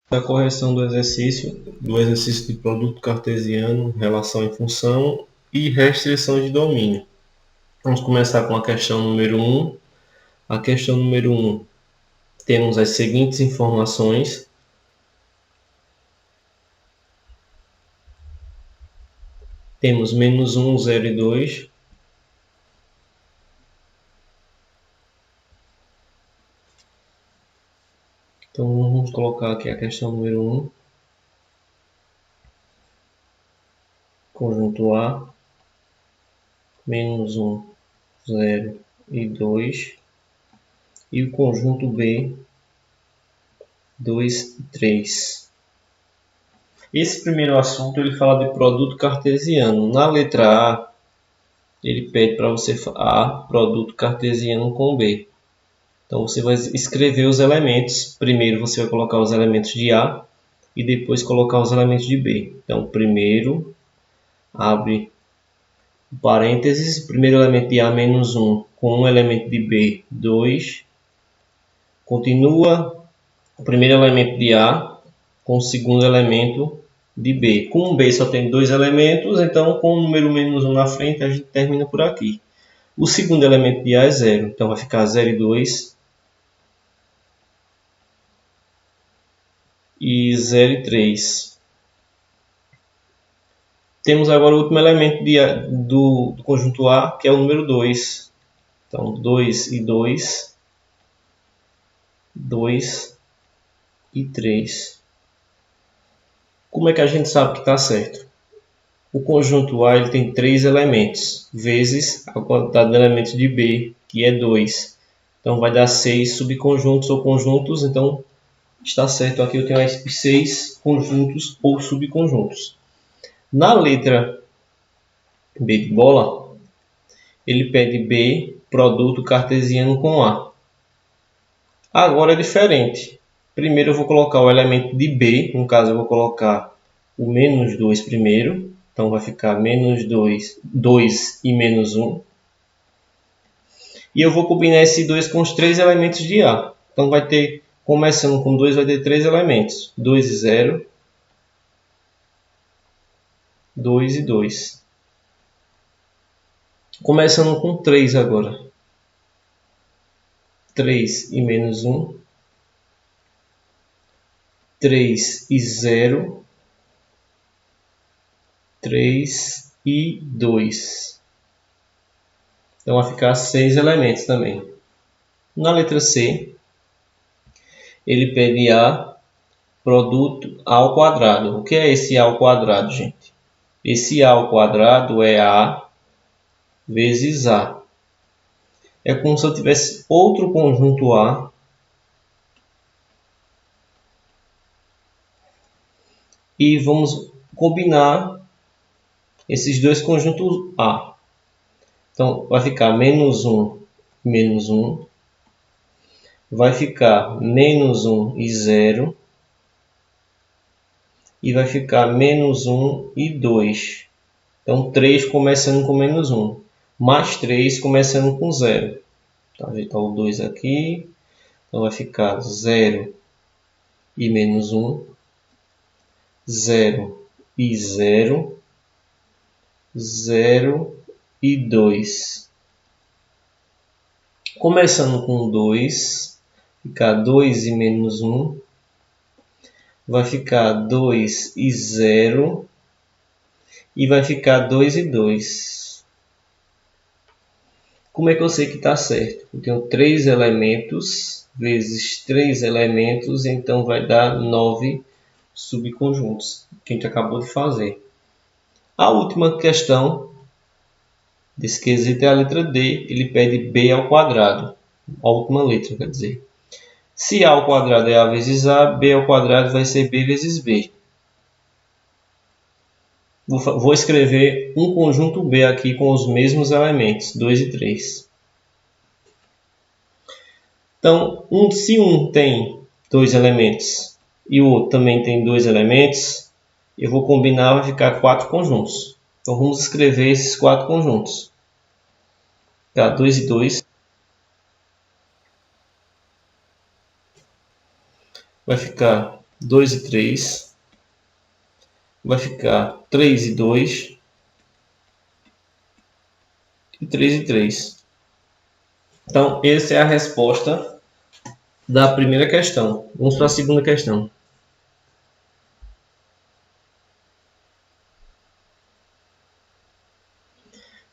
A correção do exercício de produto cartesiano, relação em função e restrição de domínio. Vamos começar com a questão número 1. A questão número 1, temos as seguintes informações. Temos -1, 0 e 2. Então, vamos colocar aqui a questão número 1. Conjunto A, -1, 0 e 2. E o conjunto B, 2 e 3. Esse primeiro assunto ele fala de produto cartesiano. Na letra A, ele pede para você A, produto cartesiano com B. Então você vai escrever os elementos. Primeiro você vai colocar os elementos de A e depois colocar os elementos de B. Então primeiro abre parênteses, primeiro elemento de A -1 com um elemento de B, 2. Continua o primeiro elemento de A com o segundo elemento de B. Como B só tem dois elementos, então com o número -1 na frente a gente termina por aqui. O segundo elemento de A é 0, então vai ficar 0 e 2. E 0 e 3. Temos agora o último elemento do conjunto A, que é o número 2. Então 2 e 2. 2 e 3. Como é que a gente sabe que está certo? O conjunto A ele tem 3 elementos, vezes a quantidade de elementos de B, que é 2. Então vai dar 6 subconjuntos ou conjuntos. Então está certo aqui, eu tenho 6 conjuntos ou subconjuntos. Na letra B de bola, ele pede B, produto cartesiano com A. Agora é diferente. Primeiro eu vou colocar o elemento de B, no caso eu vou colocar o -2 primeiro. Então vai ficar -2, 2 e -1. E eu vou combinar esse 2 com os 3 elementos de A. Então vai ter, começando com 2, vai ter 3 elementos. 2 e 0. 2 e 2. Começando com 3 agora. 3 e -1. 3 e 0. 3 e 2. Então vai ficar 6 elementos também. Na letra C, ele pede A, produto A ao quadrado. O que é esse A ao quadrado, gente? Esse A ao quadrado é A vezes A. É como se eu tivesse outro conjunto A e vamos combinar esses dois conjuntos A. Então vai ficar -1 e -1. Vai ficar -1 e 0. E vai ficar -1 e 2. Então 3 começando com -1. Mais 3 começando com 0. Então, ajeitar o 2 aqui. Então vai ficar 0 e -1. 0 e 0. 0 e 2. Começando com 2, ficar 2 e -1. Vai ficar 2 e 0. E vai ficar 2 e 2. Como é que eu sei que está certo? Eu tenho 3 elementos vezes 3 elementos, então vai dar 9 subconjuntos, que a gente acabou de fazer. A última questão desse quesito é a letra D. Ele pede B ao quadrado. A última letra, quer dizer. Se A ao quadrado é A vezes A, B ao quadrado vai ser B vezes B. Vou escrever um conjunto B aqui com os mesmos elementos, 2 e 3. Então, se um tem 2 elementos e o outro também tem 2 elementos, eu vou combinar, vai ficar 4 conjuntos. Então, vamos escrever esses 4 conjuntos. Tá, 2 e 2. Vai ficar 2 e 3. Vai ficar 3 e 2. E 3 e 3. Então, essa é a resposta da primeira questão. Vamos para a segunda questão.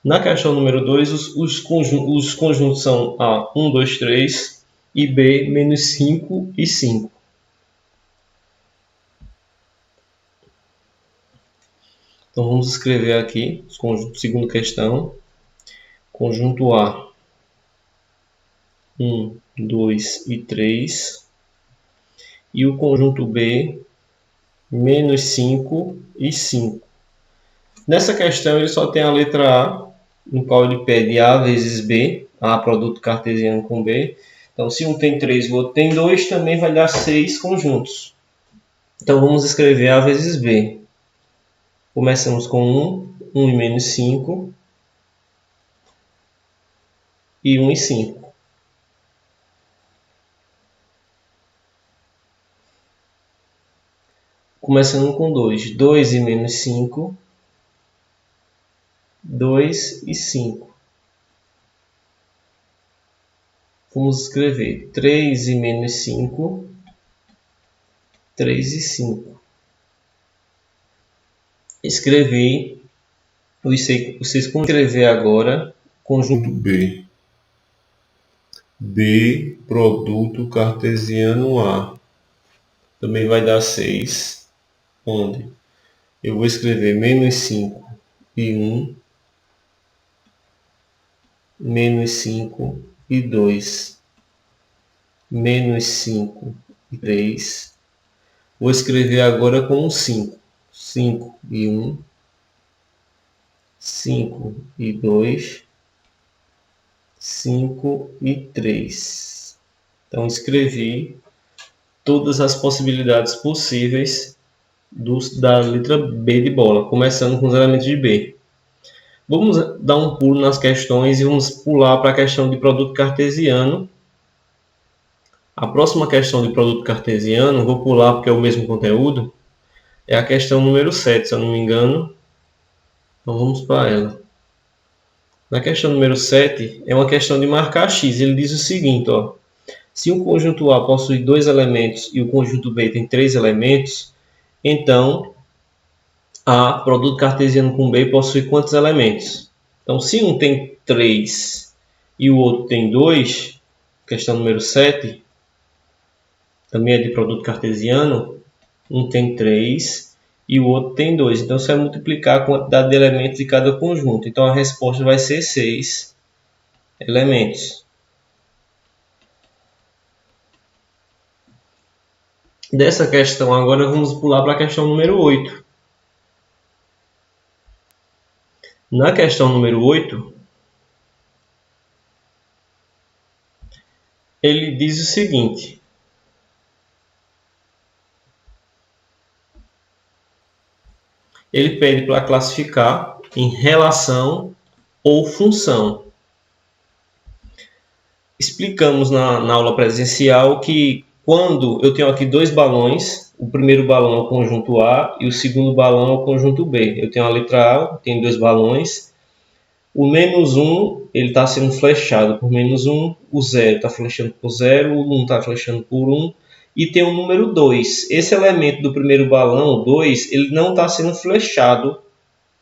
Na questão número 2, os conjuntos são A, 1, 2, 3 e B, menos 5 e 5. Então, vamos escrever aqui os conjuntos, segunda questão. Conjunto A, 1, 2 e 3. E o conjunto B, menos 5 e 5. Nessa questão, ele só tem a letra A, no qual ele pede A vezes B, A produto cartesiano com B. Então, se um tem 3 e o outro tem 2, também vai dar 6 conjuntos. Então, vamos escrever A vezes B. Começamos com 1 e menos 5, e 1 e 5. Começando com 2, 2 e menos 5, 2 e 5. Vamos escrever 3 e menos 5, 3 e 5. Escrevi, vocês vão escrever agora conjunto B. B produto cartesiano A. Também vai dar 6, onde eu vou escrever menos 5 e 1, menos 5 e 2, menos 5 e 3. Vou escrever agora com 5. 5 e 1, 5 e 2, 5 e 3. Então, escrevi todas as possibilidades possíveis da letra B de bola, começando com os elementos de B. Vamos dar um pulo nas questões e vamos pular para a questão de produto cartesiano. A próxima questão de produto cartesiano, vou pular porque é o mesmo conteúdo, é a questão número 7, se eu não me engano. Então vamos para ela. Na questão número 7, é uma questão de marcar x. Ele diz o seguinte, ó, se o conjunto A possui 2 elementos e o conjunto B tem 3 elementos, então A, produto cartesiano com B, possui quantos elementos? Então, se um tem 3 e o outro tem 2, questão número 7, também é de produto cartesiano, um tem 3 e o outro tem 2. Então, você vai multiplicar a quantidade de elementos de cada conjunto. Então, a resposta vai ser 6 elementos. Dessa questão, agora vamos pular para a questão número 8. Na questão número 8, ele diz o seguinte: ele pede para classificar em relação ou função. Explicamos na aula presencial que quando eu tenho aqui dois balões, o primeiro balão é o conjunto A e o segundo balão é o conjunto B. Eu tenho a letra A, tenho dois balões. O menos 1 ele está sendo flechado por menos 1, o 0 está flechando por 0, o 1 está flechando por 1. E tem o número 2. Esse elemento do primeiro balão, o 2, ele não está sendo flechado,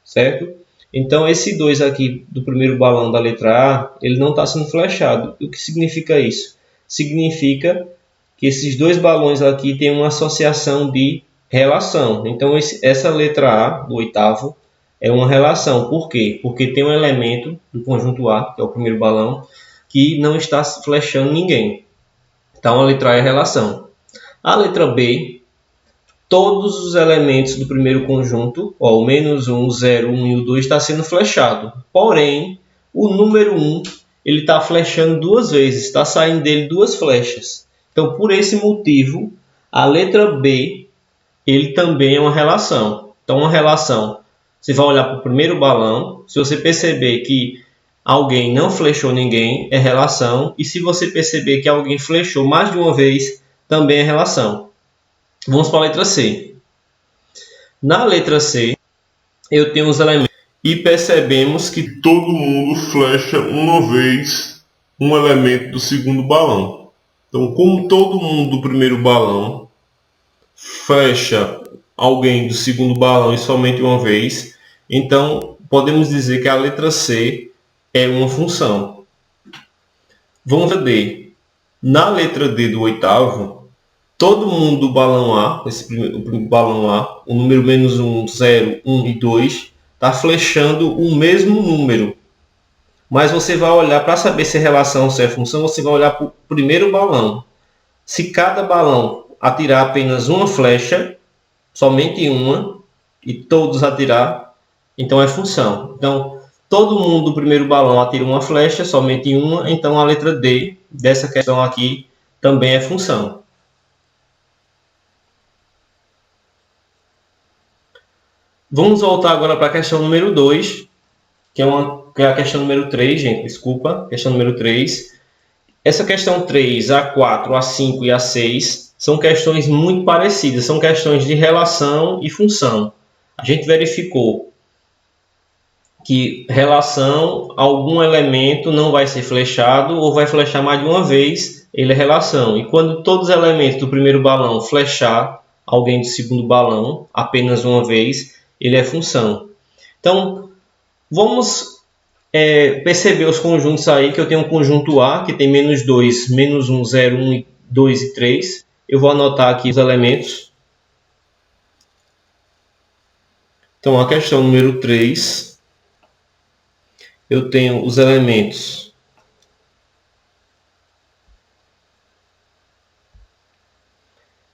certo? Então, esse 2 aqui do primeiro balão da letra A, ele não está sendo flechado. O que significa isso? Significa que esses dois balões aqui têm uma associação de relação. Então, essa letra A, do oitavo, é uma relação. Por quê? Porque tem um elemento do conjunto A, que é o primeiro balão, que não está flechando ninguém. Então, a letra A é relação. A letra B, todos os elementos do primeiro conjunto, ó, o menos 1, o 0, o 1 e o 2, está sendo flechado. Porém, o número 1 ele está flechando duas vezes, está saindo dele duas flechas. Então, por esse motivo, a letra B ele também é uma relação. Então, uma relação, você vai olhar para o primeiro balão, se você perceber que alguém não flechou ninguém, é relação. E se você perceber que alguém flechou mais de uma vez, também é relação. Vamos para a letra C. Na letra C, eu tenho os elementos e percebemos que todo mundo flecha uma vez um elemento do segundo balão. Então, como todo mundo do primeiro balão flecha alguém do segundo balão e somente uma vez, então podemos dizer que a letra C é uma função. Vamos a D. Na letra D do oitavo, todo mundo do balão A, o primeiro balão A, o número menos 1, 0, 1 e 2, está flechando o mesmo número. Mas você vai olhar, para saber se é relação ou se é função, você vai olhar para o primeiro balão. Se cada balão atirar apenas uma flecha, somente uma, e todos atirar, então é função. Então, todo mundo do primeiro balão atira uma flecha, somente uma, então a letra D dessa questão aqui também é função. Vamos voltar agora para a questão número 2, que é a questão número 3, gente, desculpa, questão número 3. Essa questão 3, A4, A5 e A6 são questões muito parecidas, são questões de relação e função. A gente verificou que relação, algum elemento não vai ser flechado ou vai flechar mais de uma vez, ele é relação. E quando todos os elementos do primeiro balão flechar alguém do segundo balão apenas uma vez, ele é função. Então, vamos perceber os conjuntos aí, que eu tenho um conjunto A, que tem menos 2, menos 1, 0, 1, 2 e 3. Eu vou anotar aqui os elementos. Então, a questão número 3, eu tenho os elementos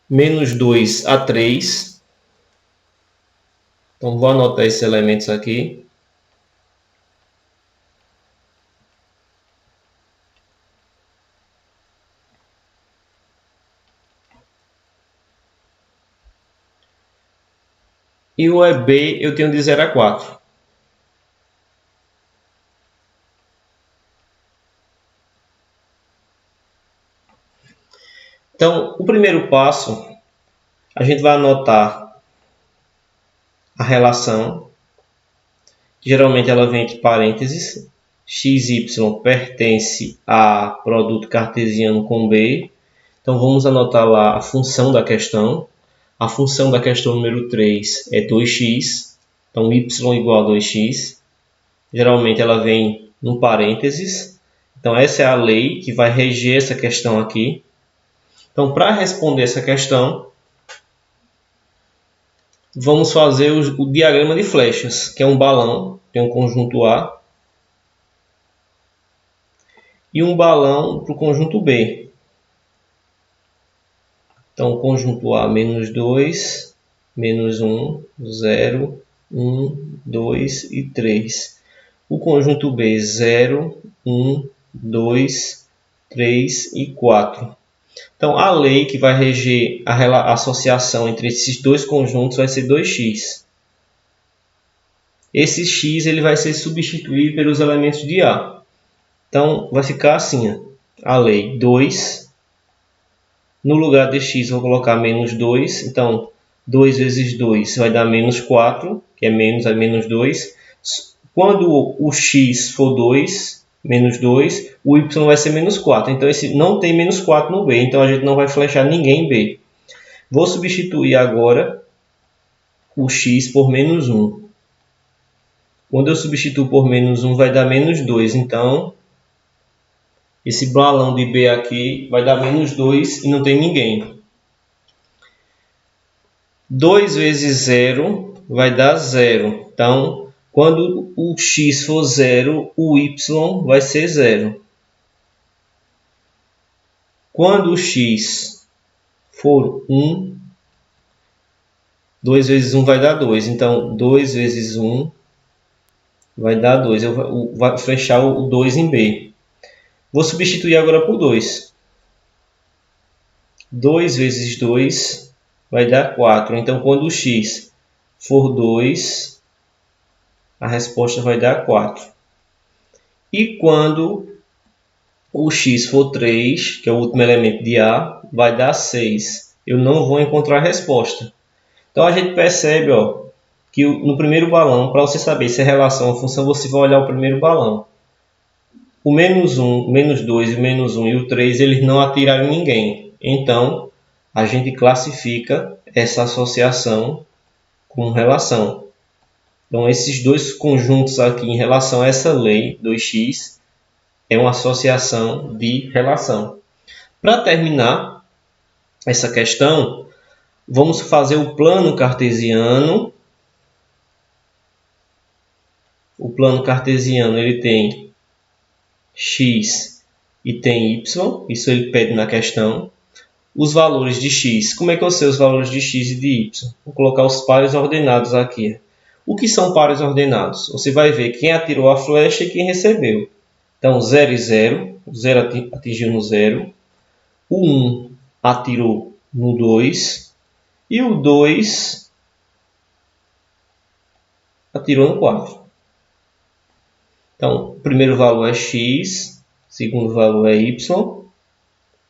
menos 2 a 3. Então, vou anotar esses elementos aqui. E o EB eu tenho de 0 a 4. Então, o primeiro passo, a gente vai anotar a relação. Geralmente ela vem entre parênteses. XY pertence a produto cartesiano com B. Então, vamos anotar lá a função da questão. A função da questão número 3 é 2x. Então, y igual a 2x. Geralmente ela vem no parênteses. Então, essa é a lei que vai reger essa questão aqui. Então, para responder essa questão, vamos fazer o diagrama de flechas, que é um balão, tem um conjunto A, e um balão para o conjunto B. Então, o conjunto A, menos 2, menos 1, 0, 1, 2 e 3. O conjunto B, 0, 1, 2, 3 e 4. Então, a lei que vai reger a associação entre esses dois conjuntos vai ser 2x. Esse x ele vai ser substituído pelos elementos de A. Então, vai ficar assim, a lei 2. No lugar de x, vou colocar menos 2. Então, 2 vezes 2 vai dar menos 4, que é menos 2. Quando o x for 2, menos 2, o y vai ser menos 4. Então, esse não tem menos 4 no B. Então, a gente não vai flechar ninguém em B. Vou substituir agora o x por menos 1. Quando eu substituo por menos 1, vai dar menos 2. Então, esse balão de B aqui vai dar menos 2 e não tem ninguém. 2 vezes 0 vai dar 0. Então, quando o x for 0, o y vai ser 0. Quando o x for 1, 2 vezes 1 vai dar 2. Então, 2 vezes 1 vai dar 2. Eu vou flechar o 2 em B. Vou substituir agora por 2. 2 vezes 2 vai dar 4. Então, quando o x for 2, a resposta vai dar 4. E quando o x for 3, que é o último elemento de A, vai dar 6. eu não vou encontrar a resposta. Então a gente percebe, ó, que no primeiro balão, para você saber se é relação ou função, você vai olhar o primeiro balão. O menos 1, o menos 2, o menos 1 e o 3, eles não atiraram em ninguém. Então, a gente classifica essa associação com relação. Então, esses dois conjuntos aqui em relação a essa lei 2x é uma associação de relação. Para terminar essa questão, vamos fazer o plano cartesiano. O plano cartesiano ele tem x e tem y, isso ele pede na questão. Os valores de x, como é que eu sei os valores de x e de y? Vou colocar os pares ordenados aqui. O que são pares ordenados? Você vai ver quem atirou a flecha e quem recebeu. Então, 0 e 0, o 0 atingiu no 0, o 1 atirou no 2 e o 2 atirou no 4. Então, o primeiro valor é x, o segundo valor é y,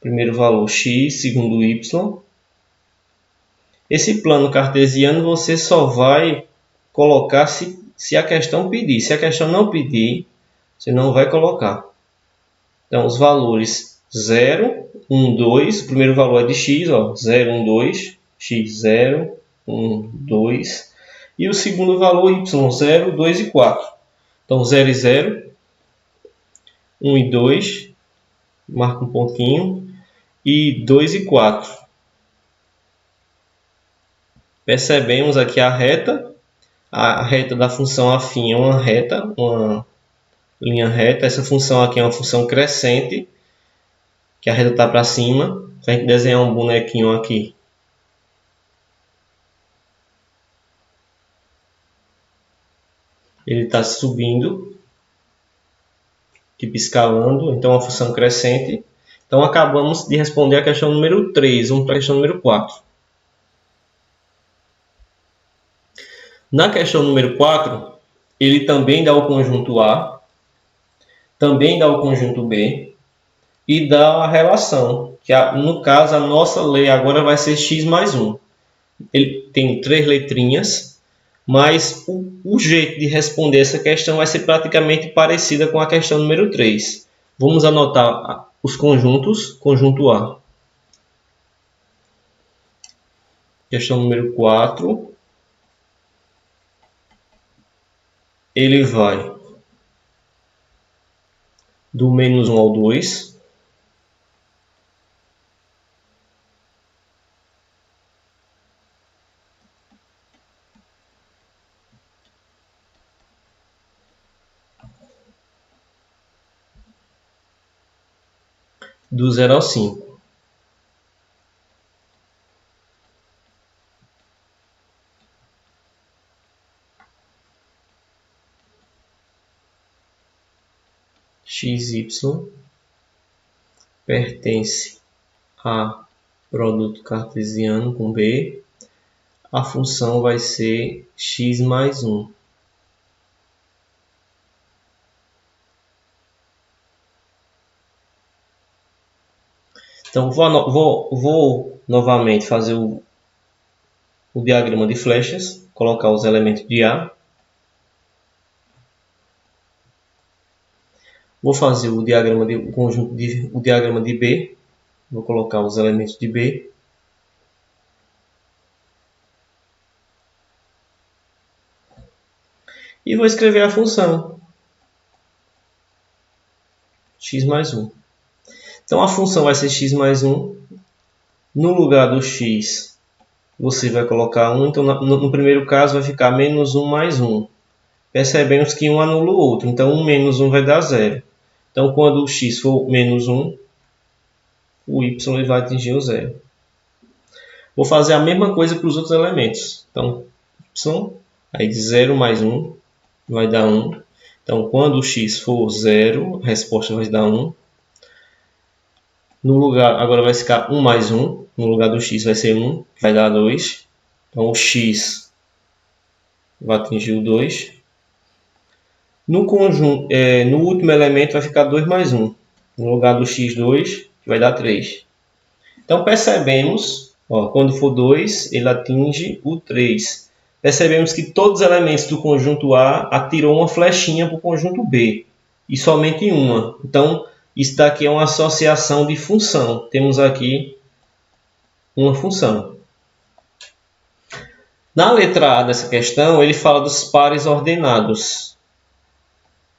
primeiro valor x, segundo y. Esse plano cartesiano você só vai colocar se a questão pedir. Se a questão não pedir, você não vai colocar. Então, os valores 0, 1, 2, o primeiro valor é de x, ó, 0, 1, 2, x, 0, 1, 2. E o segundo valor, y, 0, 2 e 4. Então, 0 e 0, 1 e 2, marca um pontinho, e 2 e 4. Percebemos aqui a reta da função afim é uma reta, uma linha reta. Essa função aqui é uma função crescente, que a reta está para cima. Se a gente desenhar um bonequinho aqui, ele está subindo, tipo escalando, então é uma função crescente. Então acabamos de responder a questão número 3, vamos para a questão número 4. Na questão número 4, ele também dá o conjunto A, também dá o conjunto B e dá a relação, que no caso a nossa lei agora vai ser x mais 1. Ele tem 3 letrinhas, mas o jeito de responder essa questão vai ser praticamente parecida com a questão número 3. Vamos anotar os conjuntos. Conjunto A. Questão número 4. Ele vai do menos 1 ao 2. Do 0 ao 5. XY pertence a produto cartesiano com B. A função vai ser x mais 1. Então, vou novamente fazer o diagrama de flechas, colocar os elementos de A. Vou fazer o diagrama o diagrama de B. Vou colocar os elementos de B. E vou escrever a função x mais 1. Então, a função vai ser x mais 1. No lugar do x, você vai colocar 1. Então, no primeiro caso, vai ficar menos 1 mais 1. Percebemos que um anula o outro. Então, 1 menos 1 vai dar 0. Então, quando o x for menos 1, o y vai atingir o 0. Vou fazer a mesma coisa para os outros elementos. Então, y, aí de 0 mais 1 vai dar 1. Então, quando o x for 0, a resposta vai dar 1. No lugar, agora vai ficar 1 mais 1. No lugar do x vai ser 1, vai dar 2. Então, o x vai atingir o 2. No último elemento vai ficar 2 mais 1. No lugar do x2, vai dar 3. Então, percebemos Ó, quando for 2, ele atinge o 3. Percebemos que todos os elementos do conjunto A atirou uma flechinha para o conjunto B. E somente uma. Então, isso daqui é uma associação de função. Temos aqui uma função. Na letra A dessa questão, ele fala dos pares ordenados.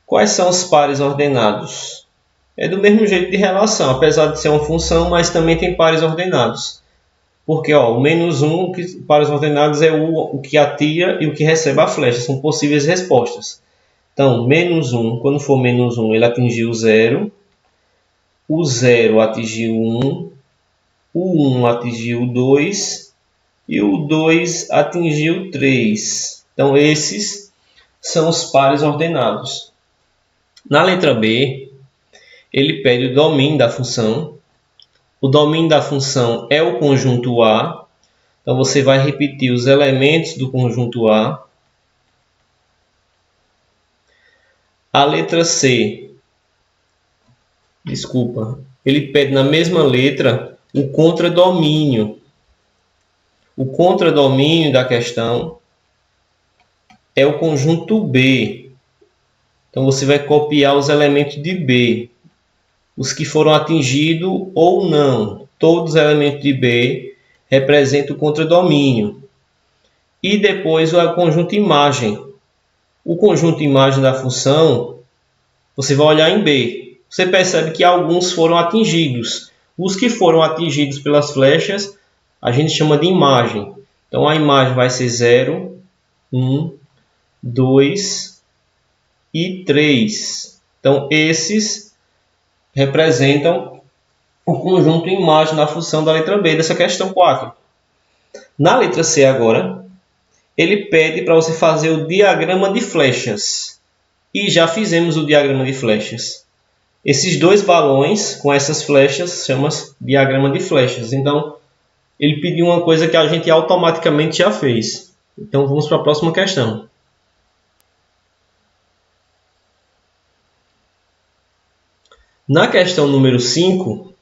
Quais são os pares ordenados? É do mesmo jeito de relação, apesar de ser uma função, mas também tem pares ordenados. Porque ó, o menos 1, pares ordenados é o que atira e o que recebe a flecha. São possíveis respostas. Então, menos 1, quando for menos 1, ele atingiu o 0. O 0 atingiu o 1. O 1 atingiu o 2. E o 2 atingiu o 3. Então, esses são os pares ordenados. Na letra B, ele pede o domínio da função. O domínio da função é o conjunto A. Então, você vai repetir os elementos do conjunto A. A letra C, ele pede na mesma letra o contradomínio. O contradomínio da questão é o conjunto B. Então, você vai copiar os elementos de B. Os que foram atingidos ou não. Todos os elementos de B representam o contradomínio. E depois o conjunto imagem. O conjunto imagem da função, você vai olhar em B. Você percebe que alguns foram atingidos. Os que foram atingidos pelas flechas, a gente chama de imagem. Então, a imagem vai ser 0, 1, 2 e 3. Então, esses representam o conjunto imagem da função da letra B, dessa questão 4. Na letra C agora, ele pede para você fazer o diagrama de flechas. E já fizemos o diagrama de flechas. Esses dois balões com essas flechas chamam-se diagrama de flechas. Então, ele pediu uma coisa que a gente automaticamente já fez. Então, vamos para a próxima questão. Na questão número 5,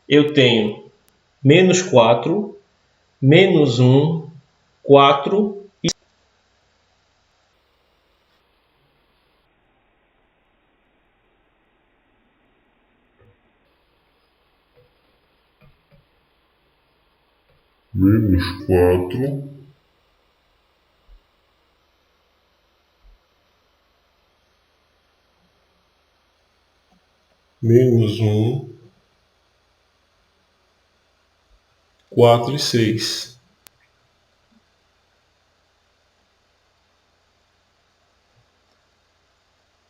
eu tenho menos 4, menos 1, 4 e menos 4, menos 1, 4 e 6.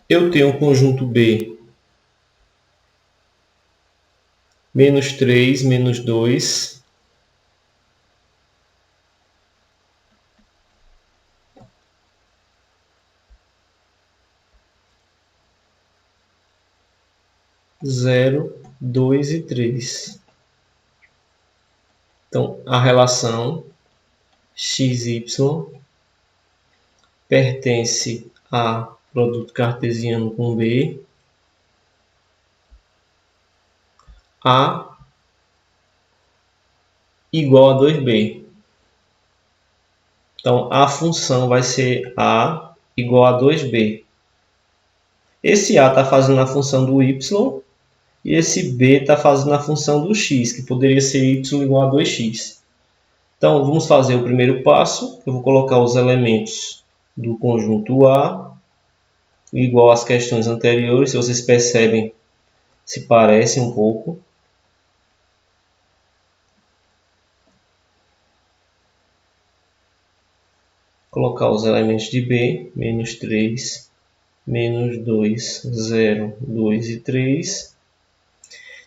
eu tenho o conjunto B, menos 3, menos 2, zero, 2 e 3. Então, a relação XY pertence a produto cartesiano com B, A igual a 2B. Então, a função vai ser A igual a 2B. Esse A está fazendo a função do Y e esse B está fazendo a função do X, que poderia ser Y igual a 2X. Então, vamos fazer o primeiro passo. Eu vou colocar os elementos do conjunto A, igual às questões anteriores. Se vocês percebem, se parece um pouco. Colocar os elementos de B, menos 3, menos 2, 0, 2 e 3.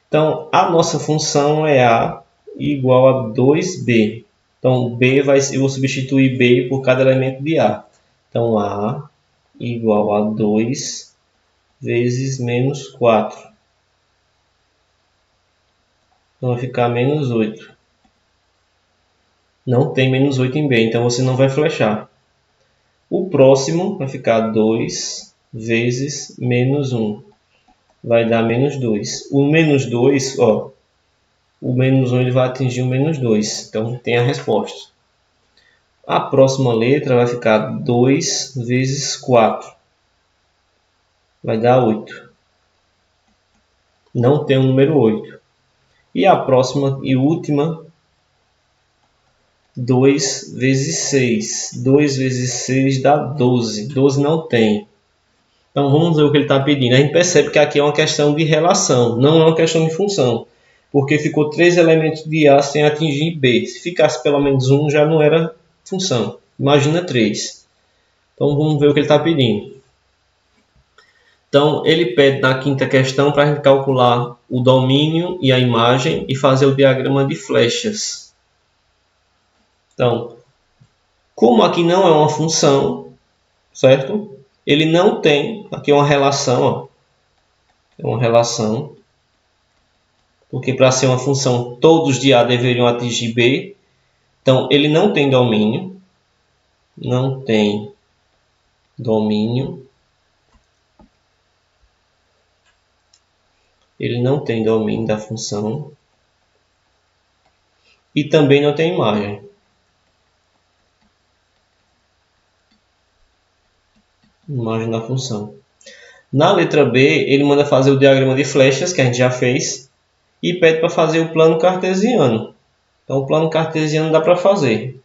Então, a nossa função é A igual a 2B. Então, eu vou substituir B por cada elemento de A. Então, A igual a 2 vezes menos 4. Então, vai ficar menos 8. Não tem menos 8 em B, então você não vai flechar. O próximo vai ficar 2 vezes menos 1. Vai dar menos 2. O menos 2, ó, o menos 1 ele vai atingir o menos 2. Então tem a resposta. A próxima letra vai ficar 2 vezes 4. Vai dar 8. Não tem o número 8. E a próxima e última, 2 vezes 6. 2 vezes 6 dá 12. 12 não tem. Então vamos ver o que ele está pedindo. A gente percebe que aqui é uma questão de relação, não é uma questão de função. Porque ficou 3 elementos de A sem atingir B. Se ficasse pelo menos 1, já não era função. Imagina 3. Então vamos ver o que ele está pedindo. Então ele pede na quinta questão para a gente calcular o domínio e a imagem e fazer o diagrama de flechas. Então, como aqui não é uma função, certo? Ele não tem, aqui é uma relação, ó, é uma relação, porque para ser uma função todos de A deveriam atingir B, então ele não tem domínio, ele não tem domínio da função e também não tem imagem. Imagem da função. Na letra B, ele manda fazer o diagrama de flechas, que a gente já fez, e pede para fazer o plano cartesiano. Então, o plano cartesiano dá para fazer.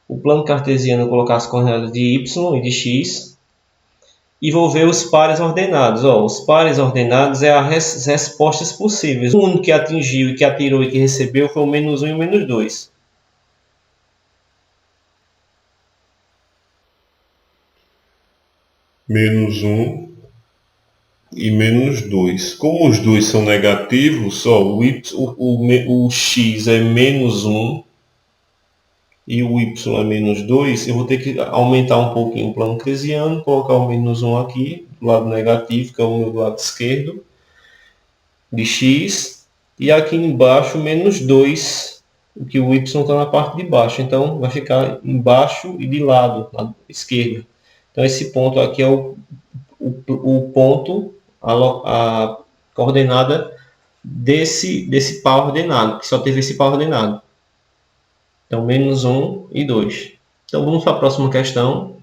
O plano cartesiano eu colocar as coordenadas de y e de x, e vou ver os pares ordenados. Ó, os pares ordenados é as respostas possíveis. O único que atingiu, que atirou e que recebeu foi o menos 1 e o menos 2. Menos 1 e menos 2. Como os dois são negativos, só o x é menos 1 e o y é menos 2, eu vou ter que aumentar um pouquinho o plano cartesiano, colocar o menos 1 aqui, do lado negativo, que é o meu lado esquerdo, de x, e aqui embaixo menos 2, que o y está na parte de baixo, então vai ficar embaixo e de lado esquerdo. Então esse ponto aqui é o ponto, a coordenada desse par ordenado, que só teve esse par ordenado. Então, menos 1 e 2. Então, vamos para a próxima questão.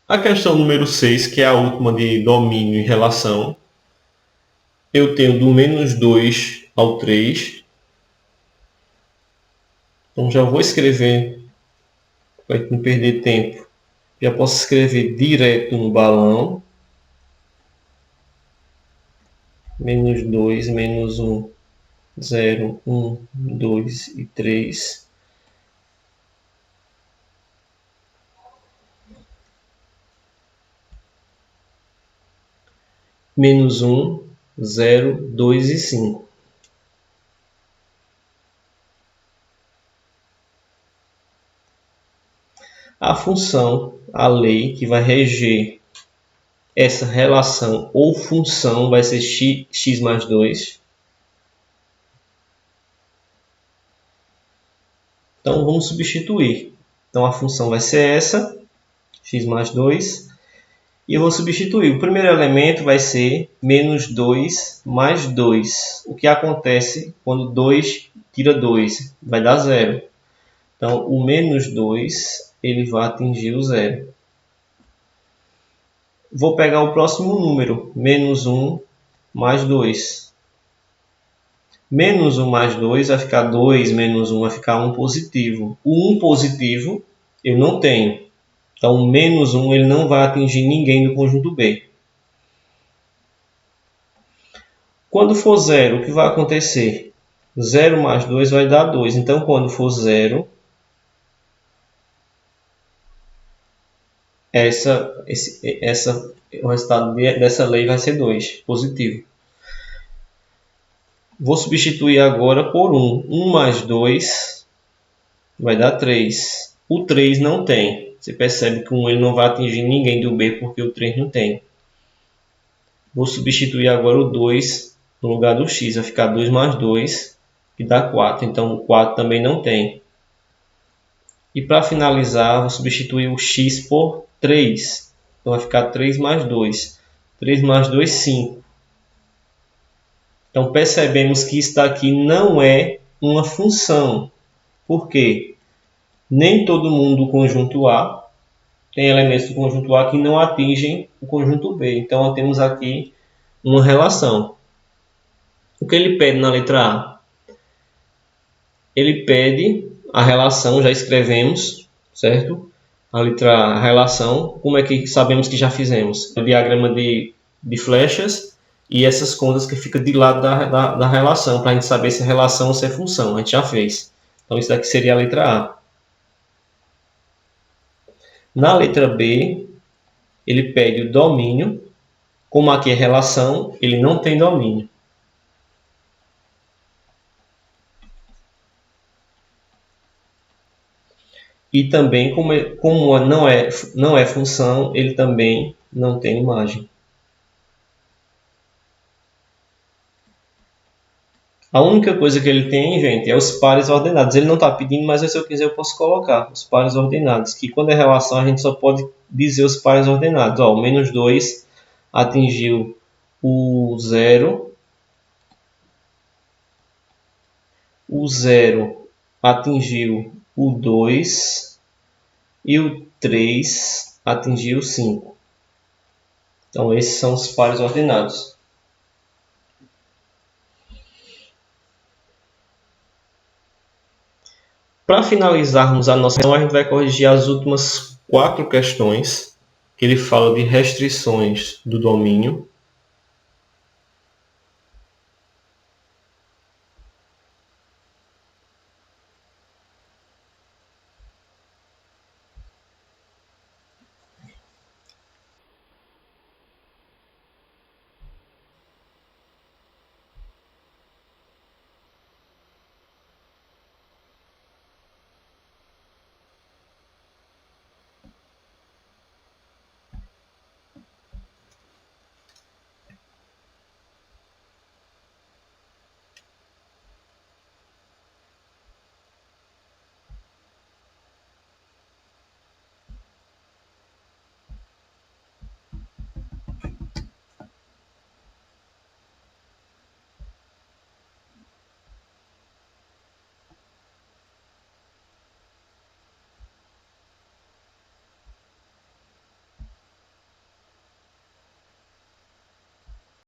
A questão número 6, que é a última de domínio e relação. Eu tenho do menos 2 ao 3. Então, já vou escrever, para não perder tempo. Já posso escrever direto no balão. Menos 2, menos 1, 0, 1, 2 e 3. Menos 1, 0, 2 e 5. A função, a lei que vai reger essa relação ou função vai ser x mais 2. Então, vamos substituir. Então, a função vai ser essa, x mais 2. E eu vou substituir. O primeiro elemento vai ser menos 2 mais 2. O que acontece quando 2 tira 2? Vai dar 0. Então, o menos 2 ele vai atingir o 0. Vou pegar o próximo número, menos 1 mais 2. Menos 1 mais 2 vai ficar 2, menos 1 vai ficar 1 positivo. O 1 positivo eu não tenho. Então, o menos 1 ele não vai atingir ninguém do conjunto B. Quando for 0, o que vai acontecer? 0 mais 2 vai dar 2. Então, quando for 0, o resultado dessa lei vai ser 2, positivo. Vou substituir agora por 1. 1 mais 2 vai dar 3. O 3 não tem. Você percebe que o 1 ele não vai atingir ninguém do B porque o 3 não tem. Vou substituir agora o 2 no lugar do x. Vai ficar 2 mais 2, que dá 4. Então, o 4 também não tem. E para finalizar, vou substituir o x por 3. Então vai ficar 3 mais 2. 3 mais 2, 5. Então percebemos que isso daqui não é uma função. Por quê? Nem todo mundo do conjunto A tem elementos do conjunto A que não atingem o conjunto B. Então temos aqui uma relação. O que ele pede na letra A? Ele pede a relação, já escrevemos, certo? A letra A, a relação, como é que sabemos que já fizemos? O diagrama de flechas e essas contas que ficam de lado da relação, para a gente saber se é relação ou se é função. A gente já fez. Então isso daqui seria a letra A. Na letra B, ele pede o domínio. Como aqui é relação, ele não tem domínio. E também, como não é função, ele também não tem imagem. A única coisa que ele tem, gente, é os pares ordenados. Ele não está pedindo, mas se eu quiser eu posso colocar os pares ordenados. Que quando é relação a gente só pode dizer os pares ordenados. Ó, o menos 2 atingiu o 0. O 0 atingiu o 2. E o 3 atingiu o 5. Então esses são os pares ordenados. Para finalizarmos a nossa questão, a gente vai corrigir as últimas 4 questões, que ele fala de restrições do domínio.